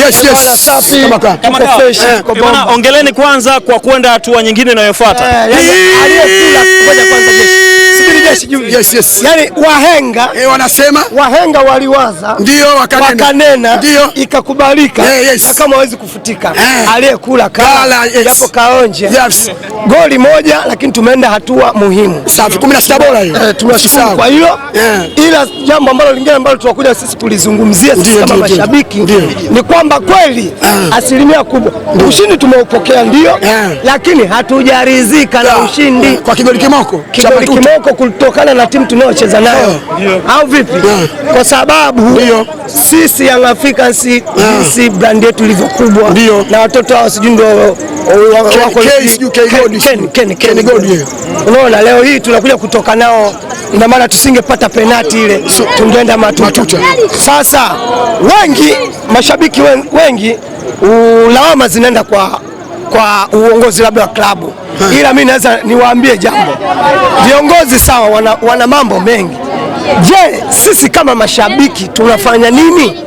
Yes. Safi. Kama fresh. Bwana, ongeleni kwanza kwa kwenda hatua nyingine inayofuata. Aliyekula ngoja kwanza jeshi. Yes. Yaani wahenga wahenga waliwaza ndio wakanena ndio ikakubalika na kama hawezi kufutika. Aliyekula kala japo kaonje. Goli moja lakini tumeenda hatua muhimu. Safi 16 bora hiyo. Tunashukuru kwa hilo. Ila jambo ambalo lingine ambalo tunakuja sisi kulizungumzia sisi kama mashabiki ni kwamba kweli asilimia kubwa ushindi tumeupokea ndio, lakini hatujaridhika na ushindi kwa kigoli kimoko kutokana na timu tunayocheza nayo au vipi? Kwa sababu sisi Young Africans si brand yetu ilivyo kubwa na watoto hao sijui ndio wako Ken God. Unaona leo hii tunakuja kutoka nao, ina maana tusingepata penalti ile tungeenda matuta. Sasa mashabiki wengi lawama zinaenda kwa uongozi labda wa klabu. Ila mimi naweza niwaambie jambo, viongozi sawa wana mambo mengi. Je, sisi kama mashabiki tunafanya nini?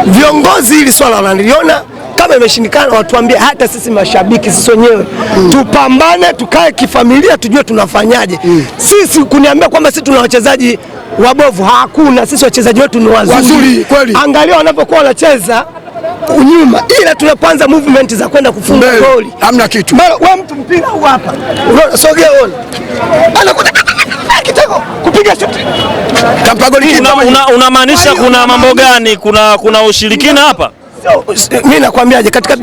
Viongozi hili swala wanaliona, kama imeshindikana watuambie. Hata sisi mashabiki sisi wenyewe tupambane, tukae kifamilia, tujue tunafanyaje. Sisi kuniambia kwamba sisi tuna wachezaji wabovu, hakuna. Sisi wachezaji wetu ni wazuri kweli. Angalia wanapokuwa wanacheza unyuma, ila tunapoanza movement za kwenda kufunga goli hamna kitu. Wewe mtu mpira huu hapa, unaona sogea uone, anakuta kitako kupiga shot kampa goli. Unamaanisha kuna mambo gani? Kuna ushirikina hapa? Mimi nakwambiaje, katika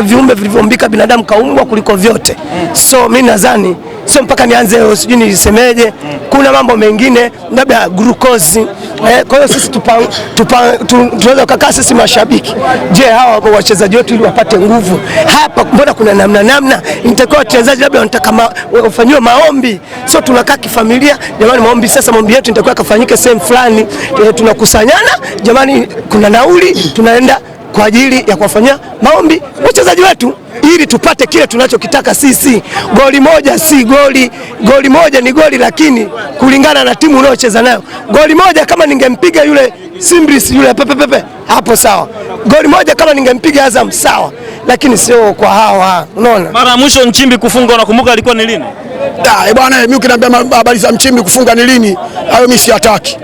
viumbe vilivyoumbika binadamu kaumbwa kuliko vyote. So mimi nadhani sio mpaka nianze sijui nisemeje, kuna mambo mengine labda glucose. Kwa hiyo sisi tunaweza kukaa sisi mashabiki. Je, hawa wachezaji wetu ili wapate nguvu hapa, mbona kuna namna nitakuwa wachezaji labda wanataka wafanywe maombi, sio tunakaa kifamilia. Jamani, maombi sasa, maombi yetu nitakuwa kafanyike sehemu fulani, tunakusanyana jamani, kuna nauli tunaenda kwa ajili ya kuwafanyia maombi wachezaji wetu ili tupate kile tunachokitaka sisi. Goli moja si goli, goli moja ni goli, lakini kulingana na timu unayocheza nayo. Goli moja kama ningempiga yule Simbris yule pepe hapo sawa, goli moja kama ningempiga Azam sawa, lakini sio kwa hawa. Unaona, mara mwisho Nchimbi kufunga unakumbuka alikuwa ni lini? Bwana, mimi ukiniambia habari za Nchimbi kufunga ni lini, hayo mimi siataki.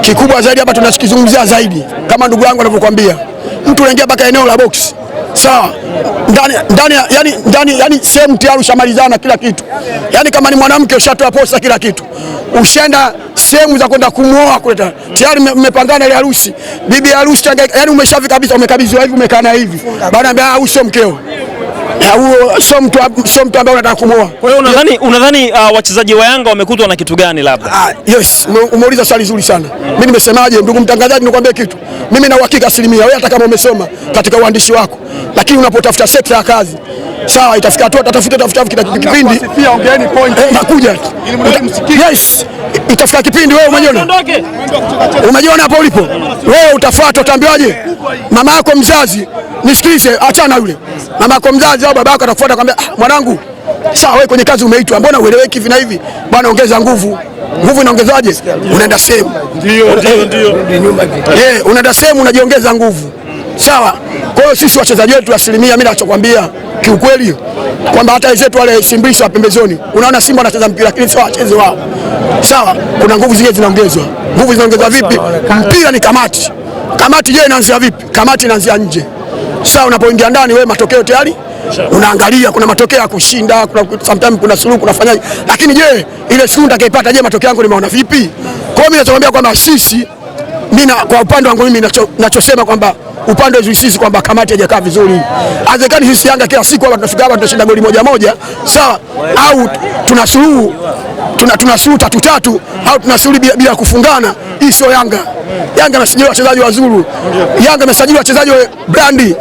Kikubwa zaidi hapa tunachokizungumzia zaidi, kama ndugu yangu anavyokuambia, mtu anaingia mpaka eneo la box sawa, ndani sehemu tayari ushamalizana kila kitu. Yani kama ni mwanamke ushatoa posa kila kitu, ushaenda sehemu za kwenda kumuoa kuleta tayari mmepangana ile harusi, bibi harusi, yani umeshafika kabisa, umekabidhiwa hivi, umekaa hivi, baada ya huyu sio mkeo, huo sio mtu ambaye unataka kumuoa. Kwa hiyo unadhani wachezaji wa Yanga wamekutwa na kitu gani labda? Yes, umeuliza swali zuri sana. Mimi nimesemaje ndugu mtangazaji, nikwambie kitu. Mimi na uhakika 100%, wewe hata kama umesoma katika uandishi wako, lakini unapotafuta sekta ya kazi, sawa, itafika hatua tafuta kipindi. Ongeeni point. Nakuja. Yes, itafika kipindi wewe umejiona hapo ulipo. Wewe utafuata, utaambiwaje? Mama yako mzazi, nisikilize, achana yule. Mama yako mzazi au baba yako atakufuata kwambia, mwanangu, sawa, wewe kwenye kazi umeitwa, mbona ueleweki hivi na hivi? Bwana, ongeza nguvu. Nguvu inaongezaje? Unaenda sehemu. Ndio. Unaenda sehemu unajiongeza nguvu. Sawa. Kwa hiyo sisi wachezaji wetu 100%, mimi nachokwambia kiukweli kwamba hata wenzetu wale Simbishi wa pembezoni, unaona Simba anacheza mpira lakini sio wacheze wao. Sawa, kuna nguvu zingine zinaongezwa. Nguvu zinaongezwa vipi? Mpira ni kamati. Kamati je, inaanzia vipi? Kamati inaanzia nje. Sawa, unapoingia ndani wewe matokeo tayari unaangalia, kuna matokeo ya kushinda, kuna sometimes kuna suluhu, kuna fanyaje. Lakini je, ile suluhu nitakaipata, je, matokeo yangu nimeona vipi? Kwa hiyo mimi nachokwambia kwamba sisi, mimi kwa upande wangu mimi ninachosema kwamba upande wa sisi kwamba kamati haijakaa vizuri. Haiwezekani sisi Yanga kila siku hapa tunafika hapa tunashinda goli moja, sawa, au tuna suluhu 3-3 au tuna suluhu bila kufungana. Hii sio Yanga. Yanga imesajili wachezaji wazuri. Yanga imesajili wachezaji wa brandi.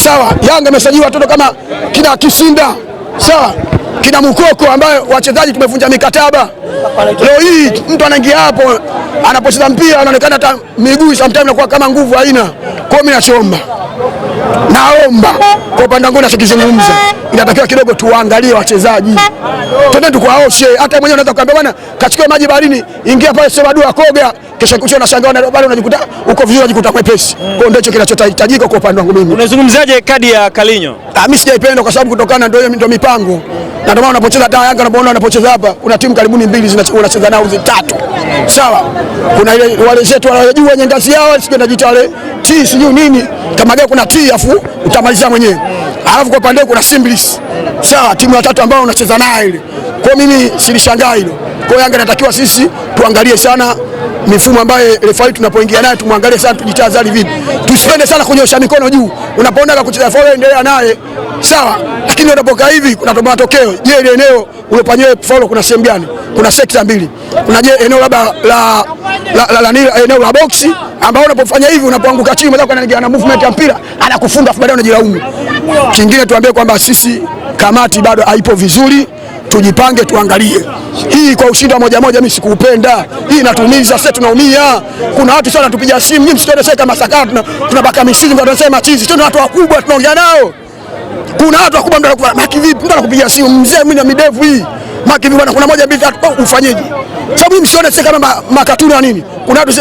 Sawa, Yanga imesajili watoto kama kina Kisinda, sawa, kina Mukoko ambaye wachezaji tumevunja mikataba. Leo hii mtu anaingia hapo anapocheza mpira anaonekana hata miguu sometimes inakuwa kama nguvu haina. Kwa mimi nachoomba naomba kwa upande wangu nachokizungumza, inatakiwa kidogo tuangalie wachezaji, twende tukaoshe. Hata mwenyewe unaweza kuambia bwana kachukue maji baharini, ingia pale sema dua koga, kesho kuchwa unashangaa bado unajikuta uko vizuri, unajikuta mwepesi. Kwa hiyo ndio kinachohitajika kwa upande wangu mimi. Unazungumziaje kadi ya Kalinyo? Mimi sijaipenda kwa sababu kutokana ndio mipango. Na ndio maana unapocheza hata Yanga unapoona wanapocheza hapa, kuna timu karibuni mbili unacheza nao tatu. Sawa? Kuna ile wale zetu wanajua nyangasi yao, sio najiita wale T sijui nini. Kama kuna T afu utamaliza mwenyewe. Alafu kwa upande kuna Simbilis. Sawa, timu ya tatu ambao unacheza nayo ile. Kwa mimi silishangaa hilo. Kwa Yanga inatakiwa sisi tuangalie sana mifumo ambayo refa tunapoingia naye, tumwangalie sana, tujitazali vipi. Tusipende sana kunyosha mikono juu. Unapoona kucheza foul endelea naye. Sawa, lakini unapokaa hivi kuna matokeo. Je, ile eneo ulopanyewe foul kuna sehemu gani? Kuna sekta mbili. Kuna je eneo labda la eneo la boxi ambao unapofanya hivi unapoanguka chini unaweza kuangalia na movement ya mpira anakufunga afu baadaye unajilaumu. Kingine tuambie kwamba sisi kamati bado haipo vizuri, tujipange tuangalie. Hii kwa ushindi wa moja moja mimi sikuupenda. Hii inatumiza, sasa tunaumia. Kuna watu sana tupiga simu, nyinyi msitone sasa kama sakata tunabaka mishizi ndio tunasema chizi. Tuna watu wakubwa tunaongea nao. Kuna watu wakubwa ndio maki vipi? Ndio kupiga simu mzee mimi na midevu hii. Maki vipi bwana, kuna moja mbili tatu ufanyeje? Sababu mimi msione sasa kama makatuni na nini. Kuna watu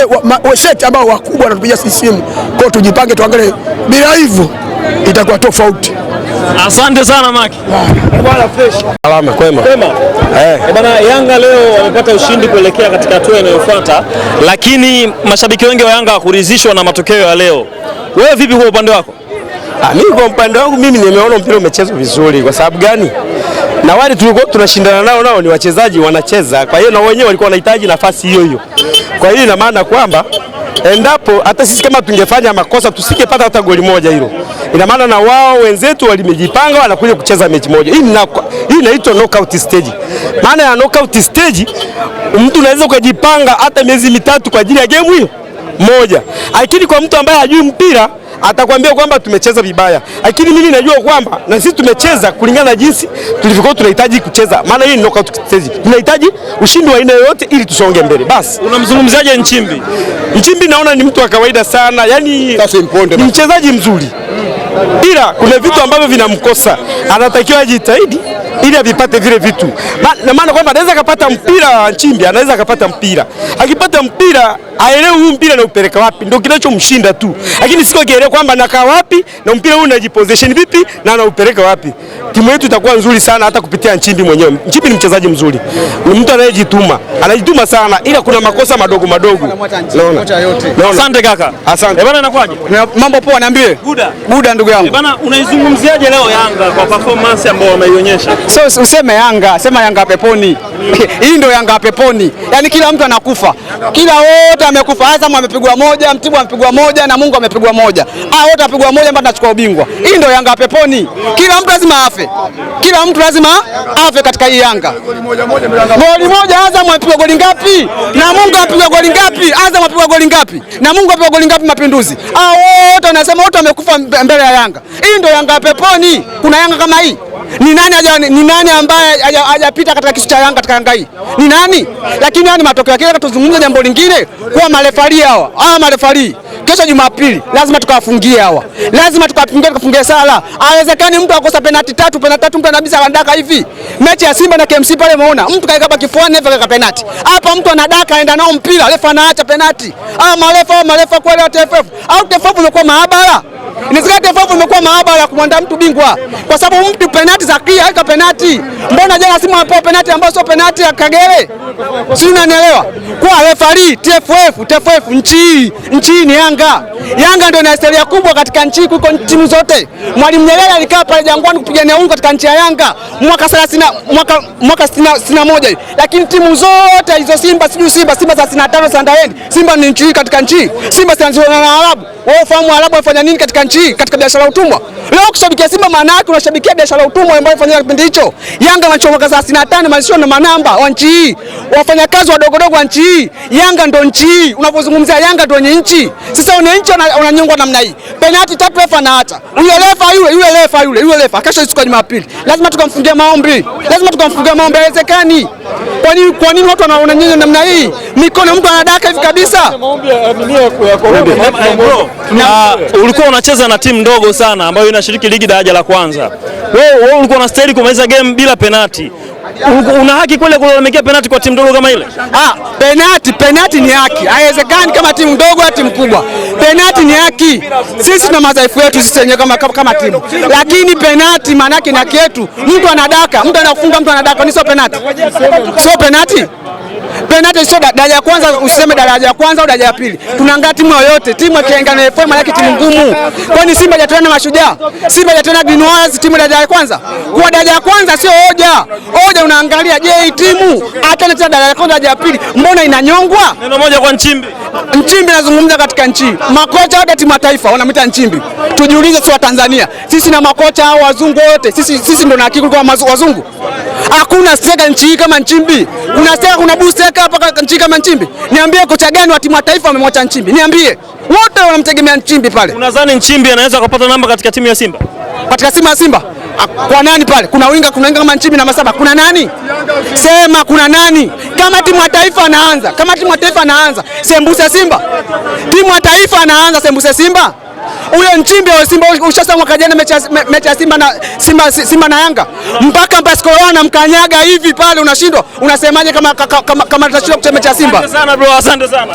weset ambao wakubwa wanatupiga simu. Kwa hiyo tujipange tuangalie. Bila hivyo itakuwa tofauti. Asante sana Maki. Bwana fresh. Salama kwema. Bwana, Yanga leo wamepata ushindi kuelekea katika hatua inayofuata, lakini mashabiki wengi wa Yanga hawakuridhishwa na matokeo ya leo. Wewe vipi kwa upande wako? Mimi kwa upande wangu mimi nimeona mpira umechezwa vizuri. Kwa sababu gani? Na wale tulikuwa tunashindana nao ni wachezaji wanacheza. Kwa hiyo na wenyewe walikuwa wanahitaji nafasi hiyo hiyo. Kwa hiyo ina maana kwamba endapo hata sisi kama tungefanya makosa tusingepata hata goli moja hilo. Ina maana na wao wenzetu walimejipanga wanakuja kucheza mechi moja. Hii inaitwa knockout stage. Maana ya knockout stage mtu unaweza kujipanga hata miezi mitatu kwa ajili ya game hiyo moja. Lakini kwa mtu ambaye hajui mpira atakwambia kwamba tumecheza vibaya. Lakini mimi najua kwamba na sisi tumecheza kulingana na jinsi tulivyokuwa tunahitaji kucheza. Maana hii ni knockout stage. Tunahitaji ushindi wa aina yoyote ili tusonge mbele. Basi. Unamzungumzaje Nchimbi? Nchimbi naona ni mtu wa kawaida sana. Yaani ni mchezaji mzuri. Ila kuna vitu ambavyo vinamkosa. Anatakiwa ajitahidi ili avipate vile vitu. Na maana kwamba anaweza kupata mpira Nchimbi, anaweza kupata mpira. Akipata mpira aelewe huu mpira na upeleka wapi, ndio kinachomshinda tu. Lakini siko kielewa kwamba nakaa wapi na mpira huu unajiposition vipi na anaupeleka wapi. Timu yetu itakuwa nzuri sana hata kupitia Nchimbi mwenyewe. Nchimbi ni mchezaji mzuri. Ni mtu anayejituma. Anajituma sana ila kuna makosa madogo madogo. Asante kaka. Asante. Bwana inakuaje? Mambo poa, niambie. Buda ndugu yangu. Bwana, unaizungumziaje leo Yanga kwa performance ambayo wameionyesha? So useme Yanga, sema Yanga peponi. Hii ndio Yanga peponi. Yaani kila mtu anakufa. Kila wote amekufa. Azam amepigwa moja, Mtibwa amepigwa moja na Mungu amepigwa moja. Wote amepigwa moja mpaka tunachukua ubingwa. Hii ndio Yanga peponi. Kila mtu lazima afe. Kila mtu lazima afe katika hii Yanga. Goli moja Azam amepigwa goli ngapi? Na Mungu amepigwa goli ngapi? Azam amepigwa goli ngapi? Na Mungu amepigwa goli ngapi Mapinduzi? Wote wanasema wote wamekufa mbele ya Yanga. Hii ndio Yanga peponi. Kuna Yanga kama hii? Ni nani ambaye hajapita katika kisu cha Yanga katika Yanga hii? Ni nani? Lakini ni matokeo yake. Tuzungumze jambo lingine kwa marefari hawa. Marefari kesho Jumapili lazima tukawafungie hawa. Lazima tukafungie sala. Haiwezekani mtu akosa penalti tatu mtu anabisa andaka hivi. Mechi ya Simba na KMC pale umeona mtu kaika kifuani hivi kaka penalti. Hapa mtu anadaka aenda nao mpira, refa anaacha penalti. Marefa kweli wa TFF. Au TFF imekuwa maabara. Inawezekana TFF imekuwa maabara kumwandaa mtu bingwa. Kwa sababu mtu penalti za clear haika penalti. Mbona jana Simba anapewa penalti ambayo sio penalti ya Kagere? Si unanielewa? Kwa referee TFF nchi ni Yanga. Yanga ndio ina historia kubwa katika nchi kuliko timu zote. Mwalimu Nyerere alikaa pale Jangwani kupigania uhuru katika nchi ya Yanga mwaka 61. Lakini timu zote hizo Simba Simba 35 Sunderland. Simba ni nchi katika nchi. Simba si na Arabu. Wao fahamu Arabu wafanya nini katika nchi katika biashara utumwa. Leo kushabikia Simba maana yake unashabikia biashara ya utumwa ambayo inafanyika kipindi hicho. Yanga wanachomoka 65 malisho na manamba wa nchi hii. Wafanyakazi wadogodogo wa nchi hii. Yanga ndo nchi hii. Unapozungumzia Yanga ndo ni nchi. Sasa una nchi unanyongwa namna hii. Penalty 3 refa na hata. Yule refa kesho siku ya Jumapili. Lazima tukamfungia maombi. Haiwezekani. Kwa nini watu wanaona nyinyi namna hii? Mikono mtu anadaka hivi kabisa. Ulikuwa unacheza na timu ndogo sana ambayo inashiriki ligi daraja la kwanza. Wewe ulikuwa unastahili kumaliza game bila penalty. Una haki kweli kulalamikia penalty kwa timu ndogo kama ile? Penalty ni haki. Haiwezekani kama timu ndogo au timu kubwa. Penalty ni haki. Sisi tuna madhaifu yetu sisi wenyewe kama timu. Lakini penalty maana yake ni haki yetu. Mtu anadaka, mtu anafunga, mtu anadaka, ni sio penalty. Sio penalty. Penalty sio daraja ya kwanza, useme daraja ya kwanza au daraja ya pili. Tunaangalia timu yoyote, timu ikienda na FM yake timu ngumu. Kwani Simba hajatoana na Mashujaa? Simba hajatoana Green Warriors timu daraja ya kwanza? Kwa daraja ya kwanza sio hoja. Hoja unaangalia je, hii timu hata na daraja ya kwanza daraja ya pili mbona inanyongwa? Neno moja kwa Nchimbi. Nchimbi nazungumza katika nchi. Makocha wa timu ya taifa wanamita Nchimbi. Tujiulize sio Tanzania. Sisi na makocha hao wazungu wote, sisi ndio na akili kwa wazungu. Hakuna steka nchi kama Nchimbi. Kuna steka, kuna boosteka hapa nchi kama Nchimbi. Niambie kocha gani wa timu ya taifa amemwacha Nchimbi? Niambie. Wote wanamtegemea Nchimbi pale. Unadhani Nchimbi anaweza kupata namba katika timu ya Simba? Katika timu ya Simba? Kwa nani pale? Kuna winga kama Nchimbi na Masaba. Kuna nani? Sema kuna nani? Kama timu ya taifa anaanza, sembuse Simba. Timu ya taifa anaanza sembuse Simba. Huyo Nchimbi wa Simba ushasema mwaka jana mechi ya Simba na Yanga. Mpaka Pascal anamkanyaga hivi pale unashindwa. Unasemaje kama tutashindwa kucheza mechi ya Simba? Asante sana bro, asante sana.